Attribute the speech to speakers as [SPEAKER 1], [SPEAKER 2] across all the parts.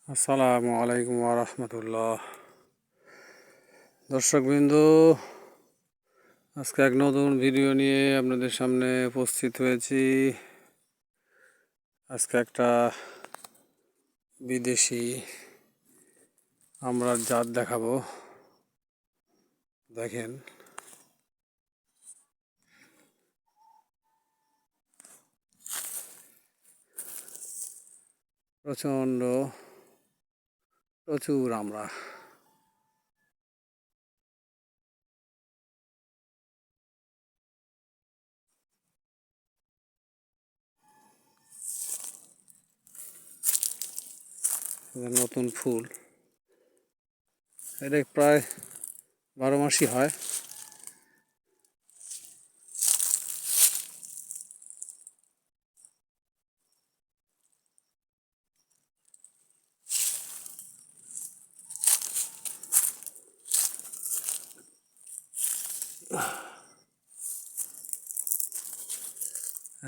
[SPEAKER 1] আসসালামু আলাইকুম ওয়া রাহমাতুল্লাহ। দর্শকবৃন্দ, আজকে এক নতুন ভিডিও নিয়ে আপনাদের সামনে উপস্থিত হয়েছি। আজকে একটা বিদেশি আমড়ার জাত দেখাবো। দেখেন, প্রচুর আমড়া। নতুন ফুল, এটা প্রায় 12 মাসই হয়।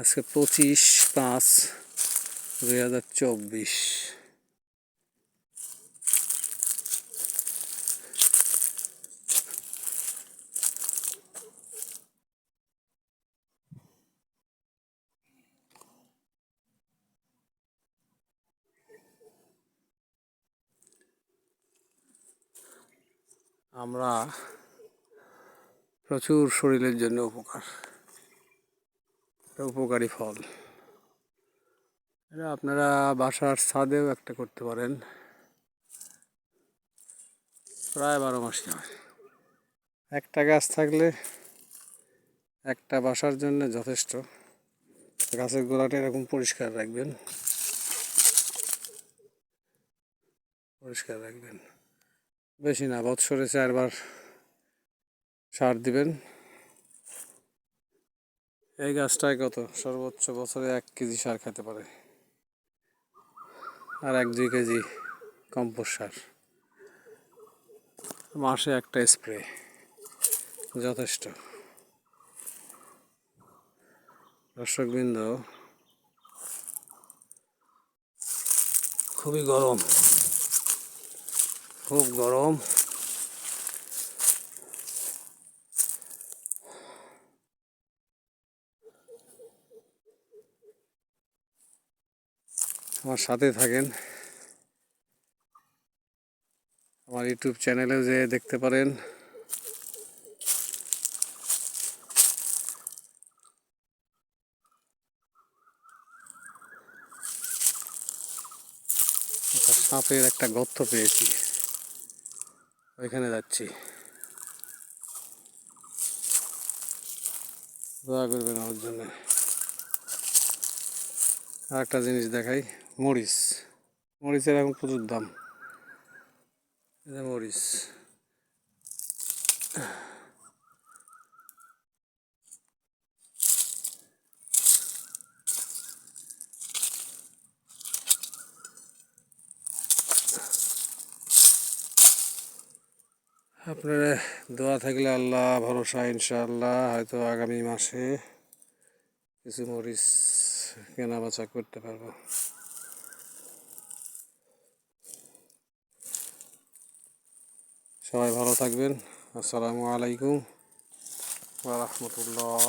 [SPEAKER 1] আজকে 25/5/2024। আমরা প্রচুর শরীরের জন্য উপকারী ফল। এটা আপনারা বাসার ছাদেও একটা করতে পারেন। প্রায় 12 মাসই হয়। একটা গাছ থাকলে একটা বাসার জন্য যথেষ্ট। গাছের গোড়াটা এরকম পরিষ্কার রাখবেন, বেশি না, বৎসরে 4 বার সার দিবেন। এই গাছটায় সর্বোচ্চ বছরে 1 কেজি সার খেতে পারে, আর 1-2 কেজি কম্পোস্ট সার। মাসে একটা স্প্রে যথেষ্ট। দর্শকবৃন্দ, খুব গরম। আমার সাথে থাকেন, আমার ইউটিউব চ্যানেলে যে দেখতে পারেন। সাপের একটা গর্ত পেয়েছি, ওইখানে যাচ্ছি। দোয়া করবেন আমার জন্য। আর একটা জিনিস দেখাই, মরিচের এখন প্রচুর দাম। মরিচ, আপনারা দোয়া থাকলে, আল্লাহ ভরসা, ইনশাআল্লাহ হয়তো আগামী মাসে কিছু মরিচ কেনা বেচা করতে পারবো। সবাই ভালো থাকবেন। আসসালামু আলাইকুম ওয়া রাহমাতুল্লাহ।